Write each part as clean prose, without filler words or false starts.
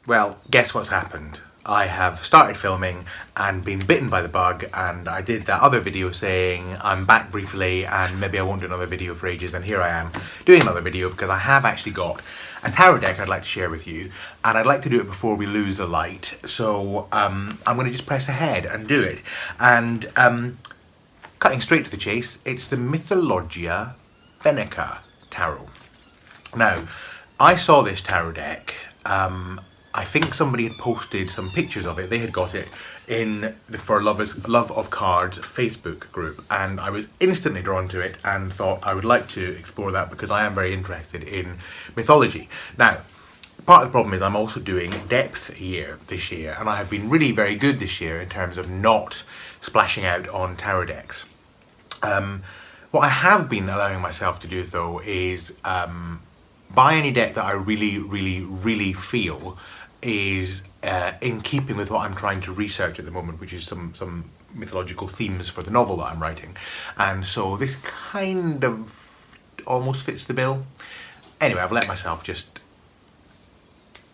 Well, guess what's happened? I have started filming and been bitten by the bug, and I did that other video saying I'm back briefly and maybe I won't do another video for ages, and here I am doing another video because I have actually got a tarot deck I'd like to share with you, and I'd like to do it before we lose the light. So I'm going to just press ahead and do it. And cutting straight to the chase, it's the Mythologia Fennica Tarot. Now, I saw this tarot deck. I think somebody had posted some pictures of it. They had got it in the For Love of Cards Facebook group, and I was instantly drawn to it and thought I would like to explore that because I am very interested in mythology. Now, part of the problem is I'm also doing depth year this year, and I have been really very good this year in terms of not splashing out on tarot decks. What I have been allowing myself to do though is buy any deck that I really feel is in keeping with what I'm trying to research at the moment, which is some mythological themes for the novel that I'm writing. And so this kind of almost fits the bill. Anyway, I've let myself just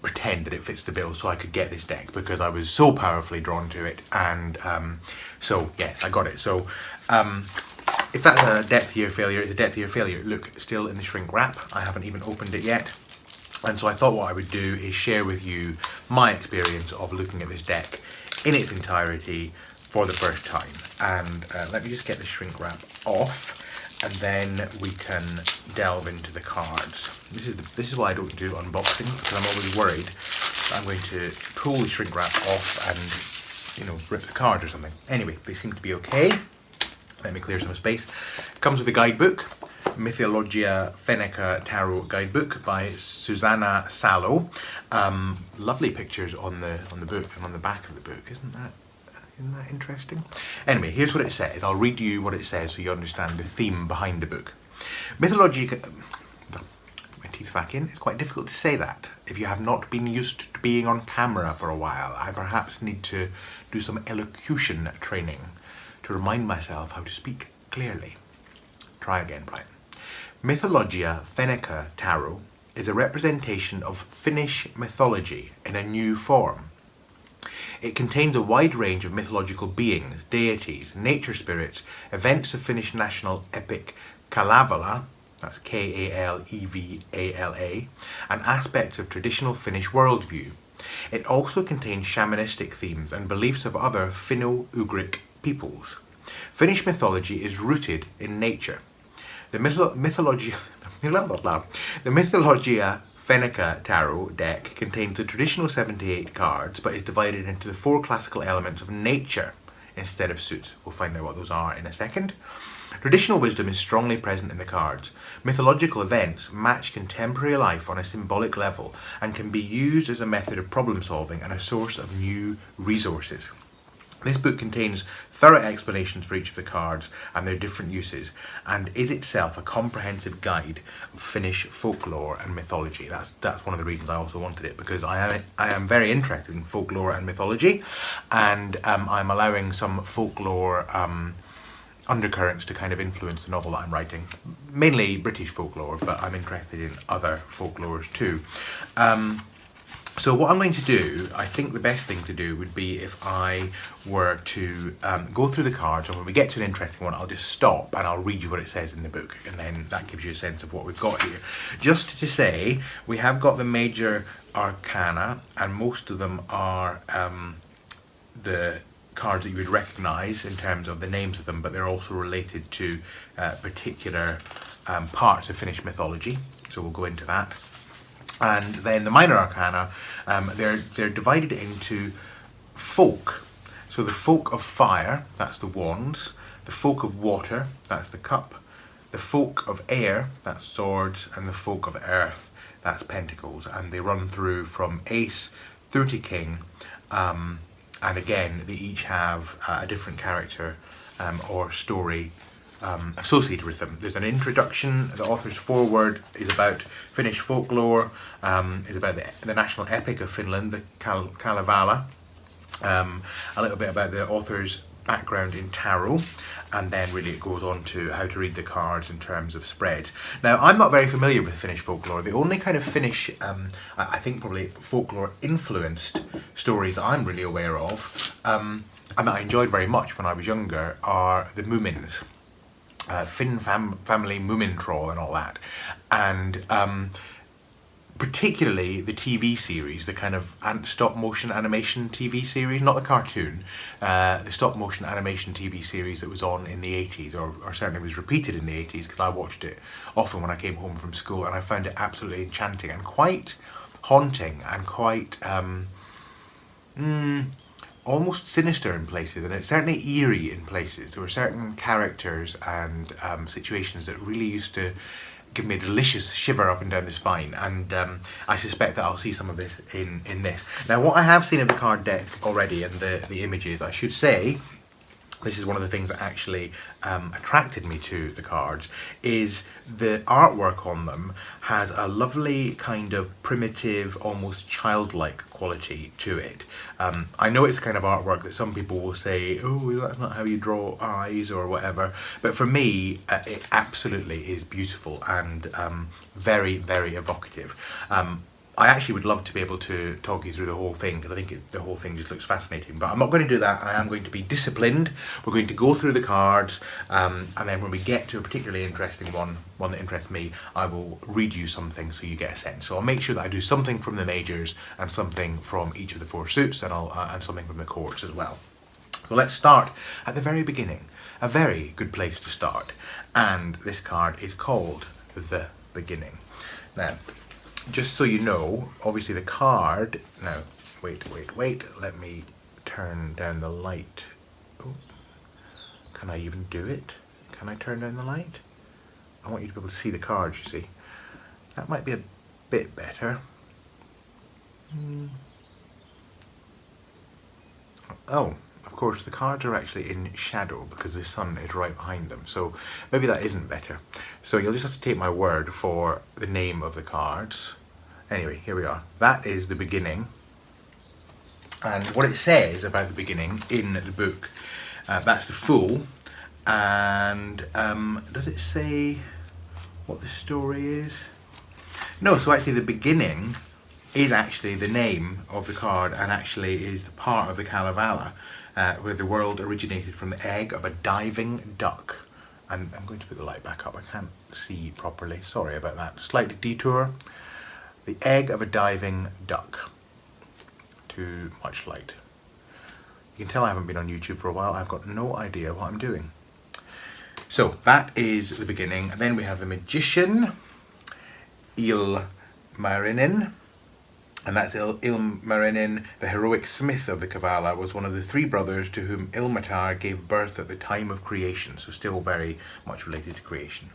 pretend that it fits the bill so I could get this deck because I was so powerfully drawn to it. And so yes, I got it. So if that's a depth year failure, it's a depth year failure. Look, still in the shrink wrap. I haven't even opened it yet. And so I thought what I would do is share with you my experience of looking at this deck in its entirety for the first time. And let me just get the shrink wrap off, and then we can delve into the cards. This is why I don't do unboxing, because I'm always worried that I'm going to pull the shrink wrap off and, you know, rip the cards or something. Anyway, they seem to be okay. Let me clear some space. It comes with a guidebook, Mythologia Fennica Tarot Guidebook by Susanna Salo. Lovely pictures on the book and on the back of the book. Isn't that interesting? Anyway, here's what it says. I'll read you what it says so you understand the theme behind the book. Mythologia... My teeth back in. It's quite difficult to say that. If you have not been used to being on camera for a while, I perhaps need to do some elocution training to remind myself how to speak clearly. Try again, Brian. Mythologia Fennica Tarot is a representation of Finnish mythology in a new form. It contains a wide range of mythological beings, deities, nature spirits, events of Finnish national epic Kalevala, that's K-A-L-E-V-A-L-A, and aspects of traditional Finnish worldview. It also contains shamanistic themes and beliefs of other Finno-Ugric peoples. Finnish mythology is rooted in nature. The Mythologia Fennica Tarot deck contains the traditional 78 cards, but is divided into the 4 classical elements of nature instead of suits. We'll find out what those are in a second. Traditional wisdom is strongly present in the cards. Mythological events match contemporary life on a symbolic level and can be used as a method of problem solving and a source of new resources. This book contains thorough explanations for each of the cards and their different uses, and is itself a comprehensive guide of Finnish folklore and mythology. That's one of the reasons I also wanted it, because I am very interested in folklore and mythology, and I'm allowing some folklore undercurrents to kind of influence the novel that I'm writing. Mainly British folklore, but I'm interested in other folklores too. So what I'm going to do, I think the best thing to do would be if I were to go through the cards, and when we get to an interesting one, I'll just stop and I'll read you what it says in the book, and then that gives you a sense of what we've got here. Just to say, we have got the major arcana, and most of them are the cards that you would recognise in terms of the names of them, but they're also related to particular parts of Finnish mythology, so we'll go into that. And then the minor arcana, they're divided into folk. So the folk of fire, that's the wands. The folk of water, that's the cup. The folk of air, that's swords. And the folk of earth, that's pentacles. And they run through from ace through to king. And again, they each have a different character or story associated with them. There's an introduction. The author's foreword is about Finnish folklore, is about the national epic of Finland, the Kalevala. A little bit about the author's background in tarot, and then really it goes on to how to read the cards in terms of spreads. Now, I'm not very familiar with Finnish folklore. The only kind of Finnish, I think probably folklore influenced stories I'm really aware of, and that I enjoyed very much when I was younger, are the Moomins. Finn family Moomintroll and all that, and particularly the TV series, the kind of stop motion animation TV series, not the cartoon, the stop motion animation TV series that was on in the 80s, or certainly was repeated in the 80s, because I watched it often when I came home from school, and I found it absolutely enchanting and quite haunting and quite almost sinister in places, and it's certainly eerie in places. There were certain characters and situations that really used to give me a delicious shiver up and down the spine, and I suspect that I'll see some of this in this. Now, what I have seen of the card deck already and the images, I should say, this is one of the things that actually attracted me to the cards, is the artwork on them has a lovely kind of primitive, almost childlike quality to it. I know it's the kind of artwork that some people will say, oh, that's not how you draw eyes or whatever, but for me it absolutely is beautiful and very, very evocative. I actually would love to be able to talk you through the whole thing, because I think the whole thing just looks fascinating, but I'm not going to do that. I am going to be disciplined. We're going to go through the cards, and then when we get to a particularly interesting one that interests me, I will read you something so you get a sense. So I'll make sure that I do something from the majors and something from each of the four suits, and and something from the courts as well. So let's start at the very beginning. A very good place to start, and this card is called The Beginning. Now, just so you know, obviously the card, now, wait, let me turn down the light. Oh, can I even do it? Can I turn down the light? I want you to be able to see the cards, you see. That might be a bit better. Oh, of course the cards are actually in shadow because the sun is right behind them, so maybe that isn't better. So you'll just have to take my word for the name of the cards. Anyway, here we are. That is The Beginning, and what it says about the beginning in the book, that's the Fool. And does it say what the story is? No, so actually the beginning is actually the name of the card, and actually is the part of the Kalevala where the world originated from the egg of a diving duck. And I'm going to put the light back up, I can't see properly, sorry about that, slight detour. The egg of a diving duck. Too much light. You can tell I haven't been on YouTube for a while, I've got no idea what I'm doing. So that is the beginning, and then we have the magician, Ilmarinen. And that's Ilmarinen, the heroic smith of the Kabbalah, was one of the three brothers to whom Ilmatar gave birth at the time of creation, so still very much related to creation.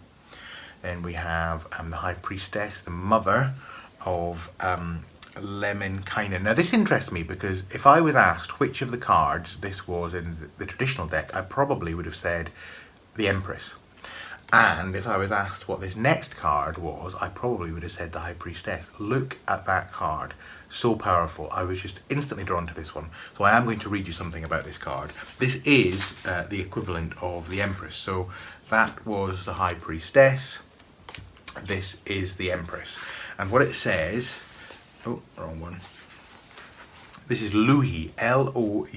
Then we have the high priestess, the mother of Lemminkainen. Now this interests me because if I was asked which of the cards this was in the traditional deck, I probably would have said the Empress. And if I was asked what this next card was, I probably would have said the High Priestess. Look at that card. So powerful. I was just instantly drawn to this one. So I am going to read you something about this card. This is the equivalent of the Empress. So that was the High Priestess. This is the Empress. And what it says... Oh, wrong one. This is Louhi. L-O-U-H-I.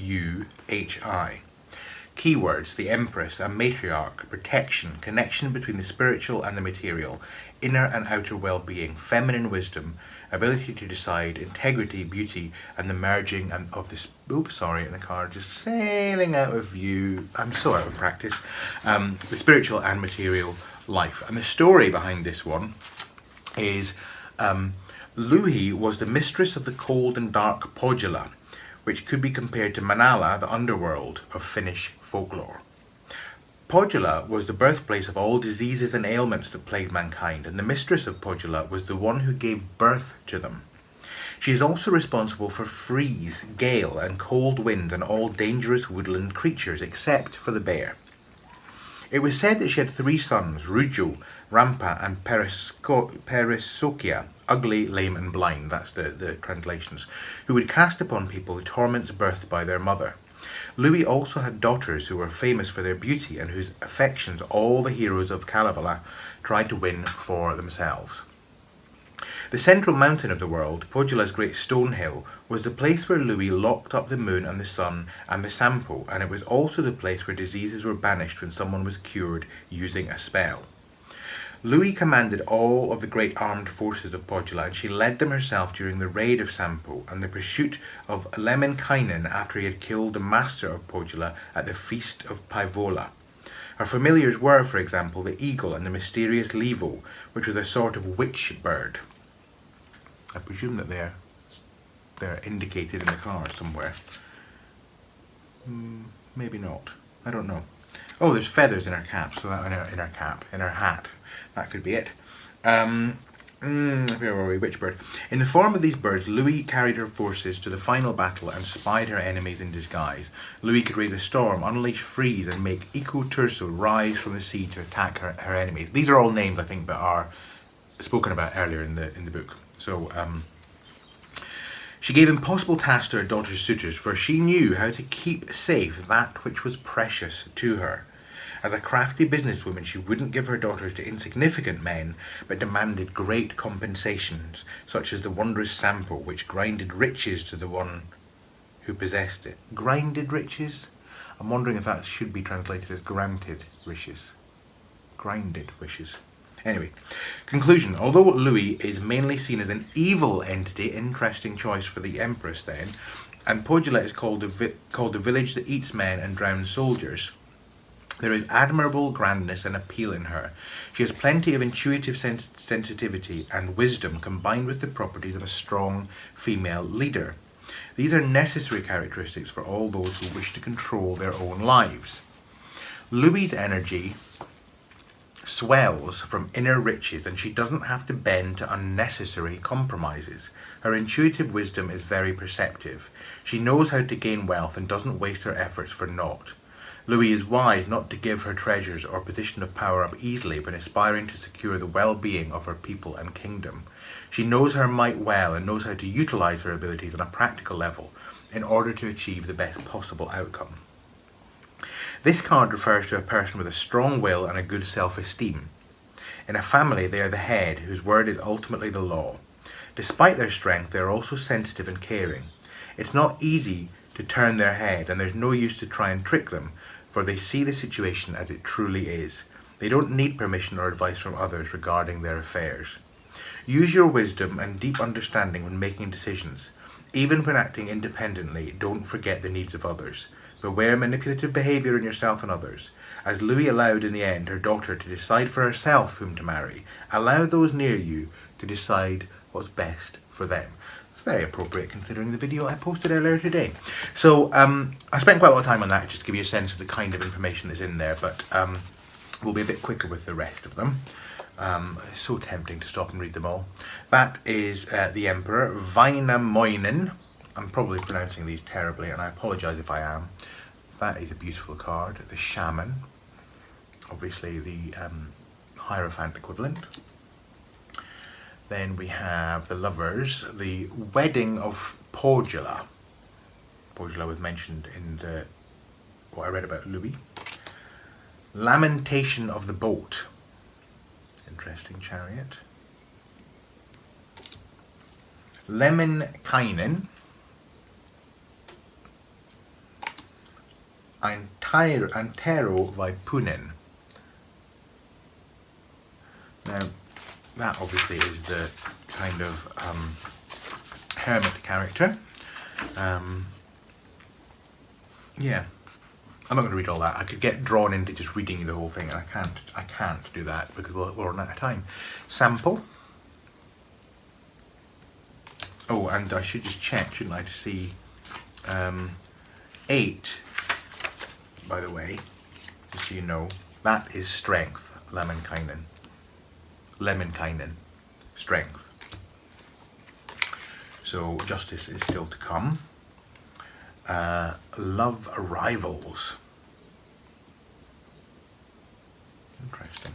Keywords: the Empress, a matriarch, protection, connection between the spiritual and the material, inner and outer well-being, feminine wisdom, ability to decide, integrity, beauty, and the merging of this. Oops, sorry, and the card just sailing out of view. I'm so out of practice. The spiritual and material life. And the story behind this one is Louhi was the mistress of the cold and dark Pohjola, which could be compared to Manala, the underworld of Finnish folklore. Pohjola was the birthplace of all diseases and ailments that plagued mankind, and the mistress of Pohjola was the one who gave birth to them. She is also responsible for freeze, gale, and cold wind and all dangerous woodland creatures except for the bear. It was said that she had three sons, Rujo, Rampa, and Perisokia, ugly, lame, and blind, that's the translations, who would cast upon people the torments birthed by their mother. Louis also had daughters who were famous for their beauty and whose affections all the heroes of Kalevala tried to win for themselves. The central mountain of the world, Podula's great stone hill, was the place where Louis locked up the moon and the sun and the Sampo, and it was also the place where diseases were banished when someone was cured using a spell. Louis commanded all of the great armed forces of Podula, and she led them herself during the raid of Sampo and the pursuit of Lemminkainen after he had killed the master of Podula at the feast of Paivola. Her familiars were, for example, the eagle and the mysterious Levo, which was a sort of witch bird. I presume that they're indicated in the card somewhere. Maybe not. I don't know. Oh, there's feathers in her cap, so that in her hat. That could be it. Where were we? Witch bird. In the form of these birds, Louis carried her forces to the final battle and spied her enemies in disguise. Louis could raise a storm, unleash freeze, and make Iko Turso rise from the sea to attack her enemies. These are all names, I think, that are spoken about earlier in the book. So, she gave impossible tasks to her daughter's suitors, for she knew how to keep safe that which was precious to her. As a crafty businesswoman, she wouldn't give her daughters to insignificant men, but demanded great compensations, such as the wondrous Sampo, which grinded riches to the one who possessed it. Grinded riches? I'm wondering if that should be translated as granted wishes. Grinded wishes. Anyway, conclusion. Although Louis is mainly seen as an evil entity, interesting choice for the Empress then, and Podula is called the village that eats men and drowns soldiers, there is admirable grandness and appeal in her. She has plenty of intuitive sensitivity and wisdom combined with the properties of a strong female leader. These are necessary characteristics for all those who wish to control their own lives. Louis's energy swells from inner riches, and she doesn't have to bend to unnecessary compromises. Her intuitive wisdom is very perceptive. She knows how to gain wealth and doesn't waste her efforts for naught. Louis is wise not to give her treasures or position of power up easily when aspiring to secure the well-being of her people and kingdom. She knows her might well and knows how to utilize her abilities on a practical level in order to achieve the best possible outcome. This card refers to a person with a strong will and a good self-esteem. In a family, they are the head, whose word is ultimately the law. Despite their strength, they are also sensitive and caring. It's not easy to turn their head, and there's no use to try and trick them, for they see the situation as it truly is. They don't need permission or advice from others regarding their affairs. Use your wisdom and deep understanding when making decisions. Even when acting independently, don't forget the needs of others. Beware manipulative behaviour in yourself and others. As Louis allowed in the end her daughter to decide for herself whom to marry, allow those near you to decide what's best for them. It's very appropriate considering the video I posted earlier today. So I spent quite a lot of time on that just to give you a sense of the kind of information that's in there, but we'll be a bit quicker with the rest of them. It's so tempting to stop and read them all. That is the Emperor, Vainamoinen. I'm probably pronouncing these terribly, and I apologise if I am. That is a beautiful card. The Shaman, obviously the Hierophant equivalent. Then we have the Lovers, the Wedding of Podula. Podula was mentioned in what I read about Louis. Lamentation of the Boat. Interesting chariot. Lemminkainen. Antero Vaipunen. Now, that obviously is the kind of hermit character. Yeah, I'm not going to read all that. I could get drawn into just reading you the whole thing, and I can't do that because we're running out of time. Sample. Oh, and I should just check, shouldn't I, to see 8. By the way, just so you know, that is strength, Lemminkainen. Strength. So justice is still to come. Love arrivals. Interesting.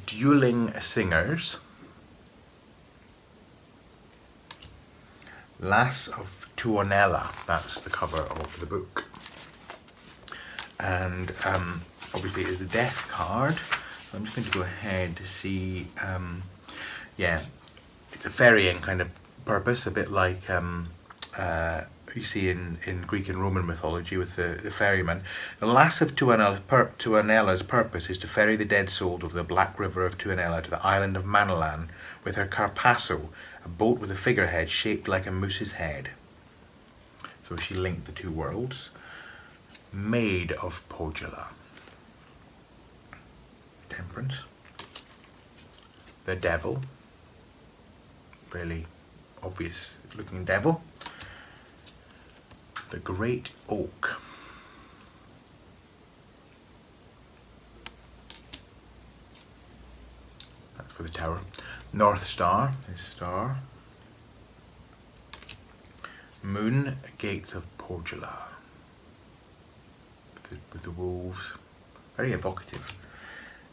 Dueling singers. Lass of Tuonela. That's the cover of the book. And obviously it is the Death card. So I'm just going to go ahead to see, yeah, it's a ferrying kind of purpose, a bit like you see in Greek and Roman mythology with the ferryman. The lass of Tuonela's purpose is to ferry the dead souls of the Black River of Tuonela to the island of Manilan with her carpasso, a boat with a figurehead shaped like a moose's head. So she linked the two worlds. Maid of Pohjola. Temperance. The Devil. Really obvious looking devil. The Great Oak. That's for the Tower. North Star, this star. Moon, Gates of Pohjola. With the wolves. Very evocative.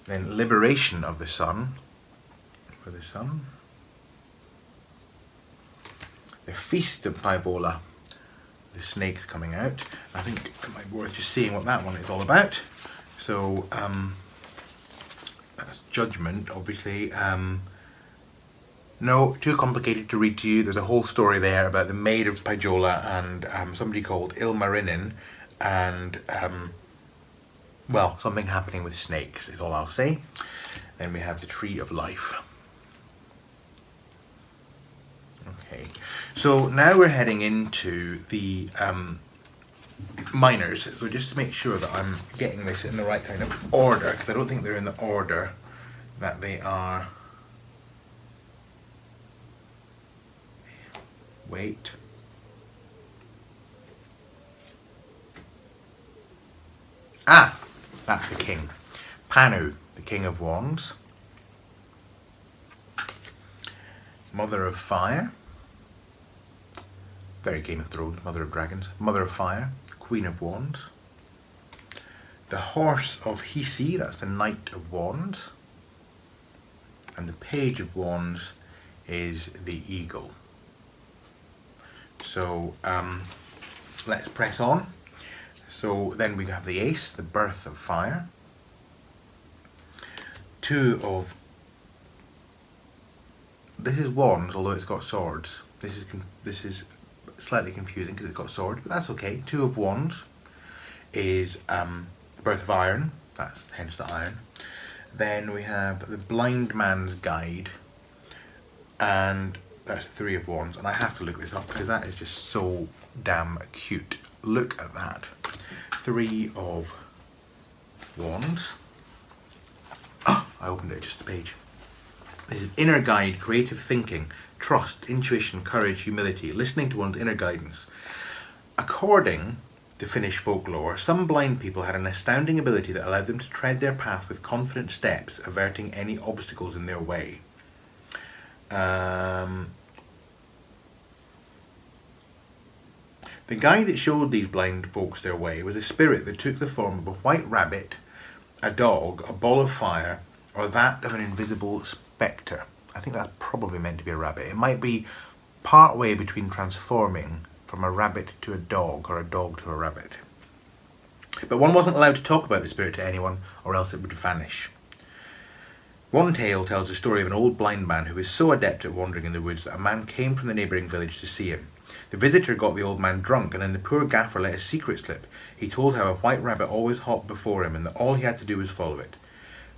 Then Liberation of the Sun. For the Sun. The Feast of Paivola. The snakes coming out. I think it might be worth just seeing what that one is all about. So that's Judgment, obviously. No, too complicated to read to you. There's a whole story there about the Maid of Pohjola and somebody called Ilmarinen, and well, something happening with snakes is all I'll say. Then we have the Tree of Life. Okay, so now we're heading into the minors. So just to make sure that I'm getting this in the right kind of order, because I don't think they're in the order that they are. Wait. Ah, that's the king. Panu, the King of Wands. Mother of Fire. Very Game of Thrones, Mother of Dragons. Mother of Fire, Queen of Wands. The Horse of Hisi, that's the Knight of Wands. And the Page of Wands is the Eagle. So let's press on. So then we have the Ace, the Birth of Fire. Two of, this is wands, although it's got swords. This is slightly confusing because it's got swords, but that's okay. Two of Wands is Birth of Iron. That's hence the iron. Then we have the Blind Man's Guide, and that's Three of Wands. And I have to look this up because that is just so damn cute. Look at that. Three of Wands. Ah, I opened it, just the page. This is Inner Guide, Creative Thinking, Trust, Intuition, Courage, Humility, Listening to one's inner guidance. According to Finnish folklore, some blind people had an astounding ability that allowed them to tread their path with confident steps, averting any obstacles in their way. The guide that showed these blind folks their way was a spirit that took the form of a white rabbit, a dog, a ball of fire, or that of an invisible spectre. I think that's probably meant to be a rabbit. It might be part way between transforming from a rabbit to a dog or a dog to a rabbit. But one wasn't allowed to talk about the spirit to anyone or else it would vanish. One tale tells the story of an old blind man who was so adept at wandering in the woods that a man came from the neighbouring village to see him. The visitor got the old man drunk, and then the poor gaffer let a secret slip. He told how a white rabbit always hopped before him and that all he had to do was follow it.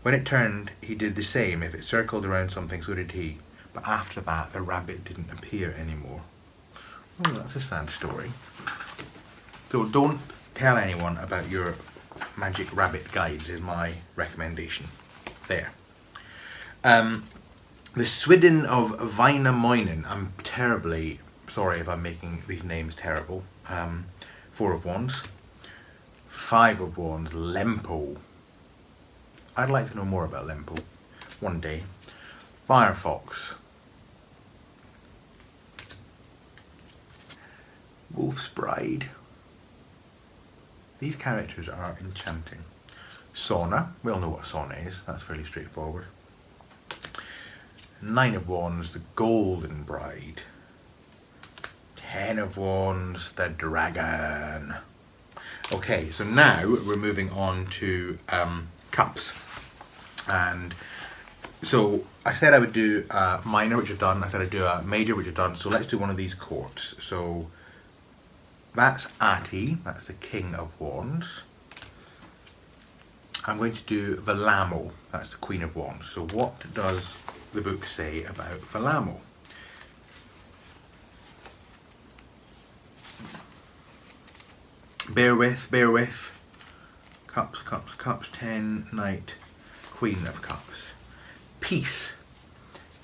When it turned, he did the same. If it circled around something, so did he. But after that, the rabbit didn't appear anymore. Oh, that's a sad story. So don't tell anyone about your magic rabbit guides is my recommendation. There. The Swidden of Vainamoinen. I'm terribly sorry if I'm making these names terrible. Four of Wands. Five of Wands. Lempo. I'd like to know more about Lempo one day. Firefox. Wolf's Bride. These characters are enchanting. Sauna. We all know what sauna is. That's fairly straightforward. Nine of Wands. The Golden Bride. Ten of Wands, the dragon. Okay, so now we're moving on to cups. And so I said I would do a minor, which I've done. I said I'd do a major, which I've done. So let's do one of these courts. So that's Ati, that's the King of Wands. I'm going to do Velamo, that's the Queen of Wands. So what does the book say about Velamo? Bear with. Cups, cups, cups, 10, Knight, Queen of Cups. Peace,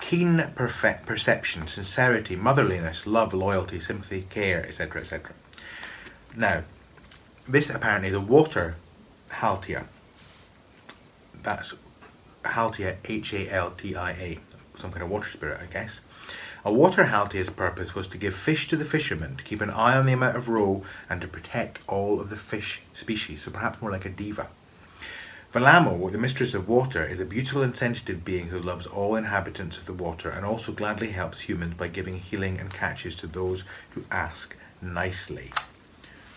keen perception, sincerity, motherliness, love, loyalty, sympathy, care, etc., etc. Now, this apparently is a water haltia. That's haltia, H-A-L-T-I-A, some kind of water spirit, I guess. A water haltia's purpose was to give fish to the fishermen, to keep an eye on the amount of roe, and to protect all of the fish species, so perhaps more like a diva. Velamo, the mistress of water, is a beautiful and sensitive being who loves all inhabitants of the water and also gladly helps humans by giving healing and catches to those who ask nicely.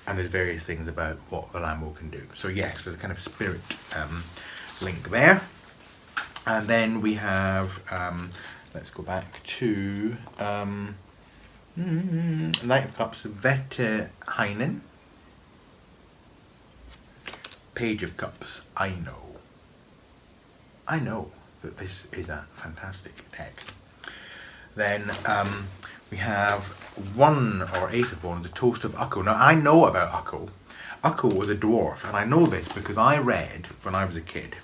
And there's various things about what Velamo can do. So yes, there's a kind of spirit link there. And then we have, let's go back to Knight of Cups, Vetehainen. Page of Cups. I know that this is a fantastic deck. Then we have one, or Ace of Wands, the Toast of Ukko. Now I know about Ukko. Ukko was a dwarf, and I know this because I read when I was a kid,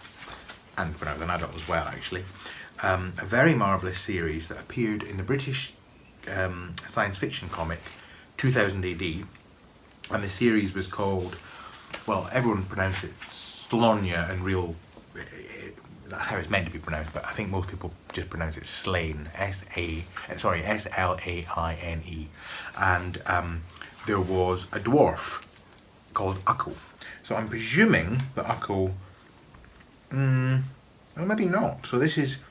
and when I was an adult as well actually, a very marvellous series that appeared in the British science fiction comic 2000 AD, and the series was called, well, everyone pronounced it Slonia, and real, that's how it's meant to be pronounced, but I think most people just pronounce it Slain, S-L-A-I-N-E. And there was a dwarf called Ukko. So I'm presuming that Ukko, well, maybe not. So this is,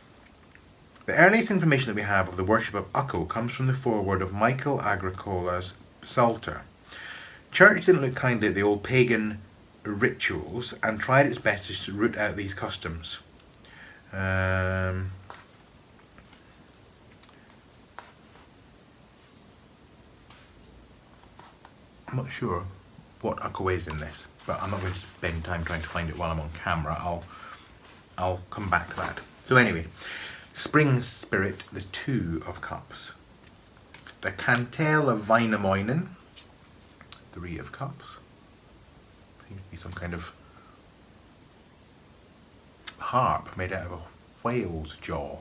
the earliest information that we have of the worship of Ukko comes from the foreword of Michael Agricola's Psalter. Church didn't look kindly at the old pagan rituals and tried its best to root out these customs. I'm not sure what Ukko is in this, but I'm not going to spend time trying to find it while I'm on camera. I'll come back to that. So anyway, Spring Spirit, the Two of Cups. The Cantel of Wainamoinen, Three of Cups. Seems to be some kind of harp made out of a whale's jaw.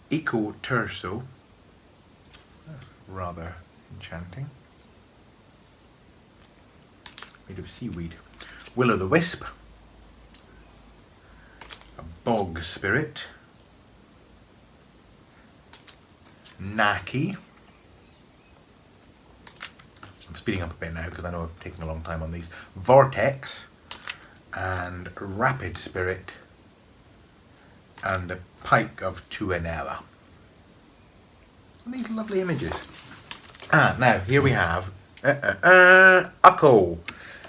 Eco Terso, rather enchanting. Made of seaweed. Will-o'-the-wisp. A bog spirit. Naki. I'm speeding up a bit now because I know I've taken a long time on these. Vortex. And Rapid Spirit. And the Pike of Tuonela. And these lovely images. Now here we have Ukko.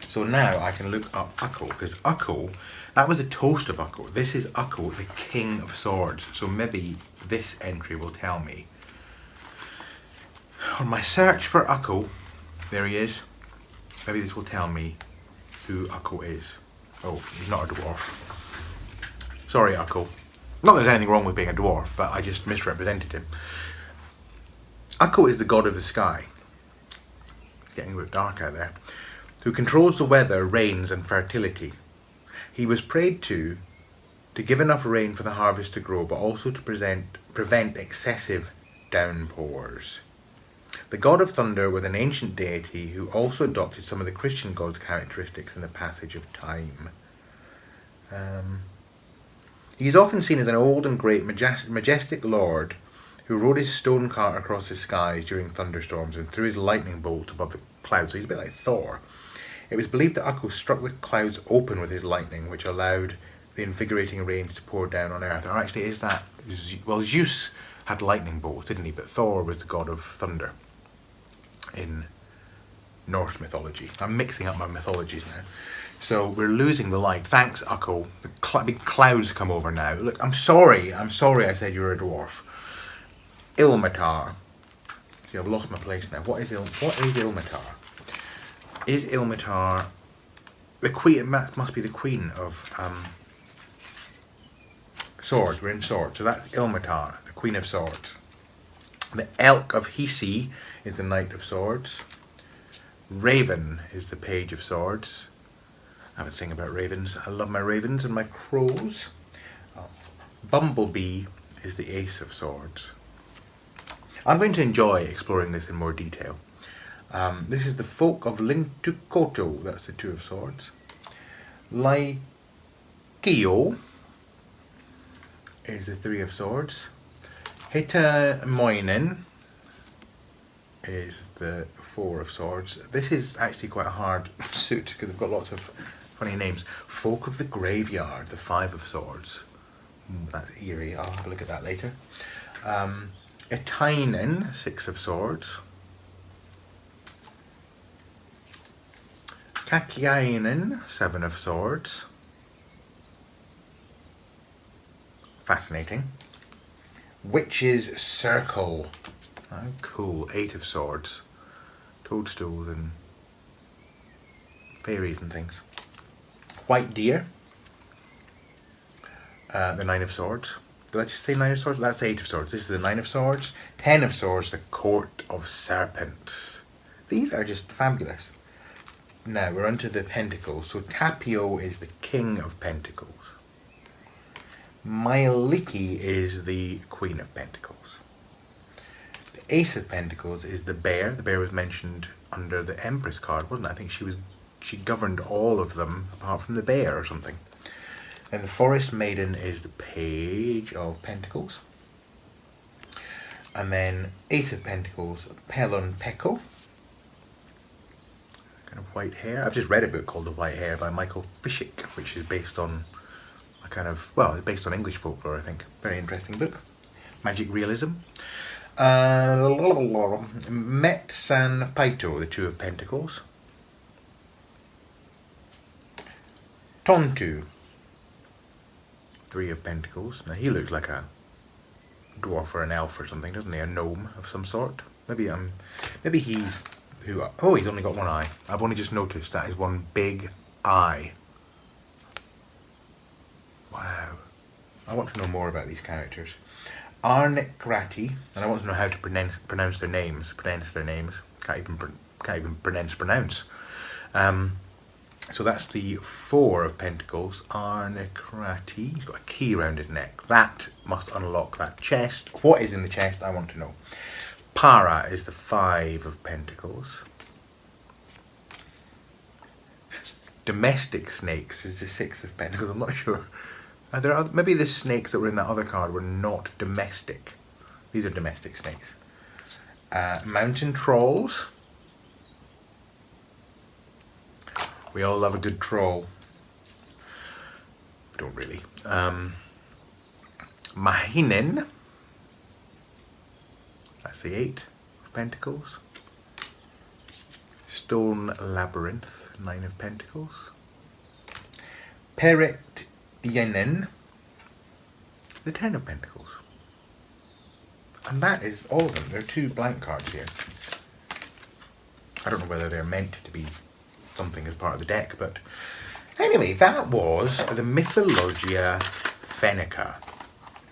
So now I can look up Ukko, because Ukko, that was a toast of Ukko. This is Ukko, the King of Swords. So maybe this entry will tell me. On my search for Ukko, there he is. Maybe this will tell me who Ukko is. Oh, he's not a dwarf. Sorry, Ukko. Not that there's anything wrong with being a dwarf, but I just misrepresented him. Ukko is the god of the sky. It's getting a bit dark out there. Who controls the weather, rains and fertility. He was prayed to give enough rain for the harvest to grow, but also to prevent excessive downpours. The god of thunder was an ancient deity who also adopted some of the Christian gods' characteristics in the passage of time. He is often seen as an old and great majestic lord who rode his stone cart across the skies during thunderstorms and threw his lightning bolt above the clouds. So he's a bit like Thor. It was believed that Ukko struck the clouds open with his lightning, which allowed the invigorating rains to pour down on earth. Or actually, is that, well, Zeus had lightning bolts, didn't he? But Thor was the god of thunder. in Norse mythology. I'm mixing up my mythologies now. So we're losing the light. Thanks, Ukko. The big clouds come over now. Look, I'm sorry I said you were a dwarf. Ilmatar. See, I've lost my place now. What is Ilmatar? Is Ilmatar the queen? It must be the queen of swords. We're in swords. So that's Ilmatar, the queen of swords. The elk of Hisi is the knight of swords. Raven is the page of swords. I have a thing about ravens. I love my ravens and my crows. Bumblebee is the ace of swords. I'm going to enjoy exploring this in more detail. This is the folk of Lintukoto. That's the two of swords. Laikio is the three of swords. Hitamoinen is the four of swords. This is actually quite a hard suit because they've got lots of funny names. Folk of the Graveyard, the five of swords. That's eerie. I'll have a look at that later. Etainen, six of swords. Kakiainen, seven of swords. Fascinating. Witch's Circle. Oh, cool. Eight of swords. Toadstools and fairies and things. White Deer. The nine of swords. Did I just say nine of swords? That's the eight of swords. This is the nine of swords. 10 of swords. The Court of Serpents. These are just fabulous. Now we're onto the Pentacles. So Tapio is the king of Pentacles. Myeliki is the queen of Pentacles. The ace of Pentacles is the bear. The bear was mentioned under the Empress card, wasn't it? I think she governed all of them apart from the bear or something. And the Forest Maiden is the page of Pentacles. And then ace of Pentacles, Pelon Peko. Kind of white hair. I've just read a book called The White Hair by Michael Fishik, which is based on a kind of, well, it's based on English folklore, I think. Very interesting book. Magic realism. Met San Paito, the two of Pentacles. Tontu, three of Pentacles. Now he looks like a dwarf or an elf or something, doesn't he? A gnome of some sort. Maybe he's who? Oh, he's only got one eye. I've only just noticed that is one big eye. Wow. I want to know more about these characters. Arnekrati, and I want to know how to pronounce their names. Can't even pronounce. So that's the four of Pentacles. Arnekrati. He's got a key around his neck. That must unlock that chest. What is in the chest? I want to know. Para is the five of Pentacles. Domestic snakes is the six of Pentacles. I'm not sure. Are there other, maybe the snakes that were in that other card were not domestic. These are domestic snakes. Mountain trolls. We all love a good troll. We don't really. Mahinen. That's the eight of Pentacles. Stone Labyrinth, nine of Pentacles. Peret Yenen, the 10 of Pentacles. And that is all of them. There are two blank cards here. I don't know whether they're meant to be something as part of the deck, but anyway, that was the Mythologia Fennica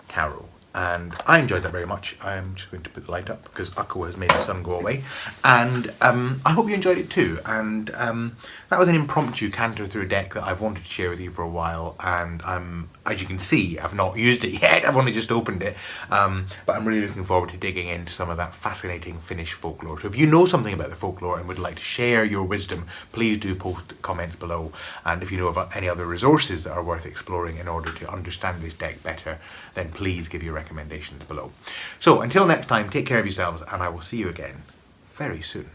Tarot. And I enjoyed that very much. I'm just going to put the light up because Ukko has made the sun go away. And I hope you enjoyed it too. And that was an impromptu canter through a deck that I've wanted to share with you for a while. And as you can see, I've not used it yet. I've only just opened it. But I'm really looking forward to digging into some of that fascinating Finnish folklore. So if you know something about the folklore and would like to share your wisdom, please do post comments below. And if you know of any other resources that are worth exploring in order to understand this deck better, then please give your recommendations below. So until next time, take care of yourselves and I will see you again very soon.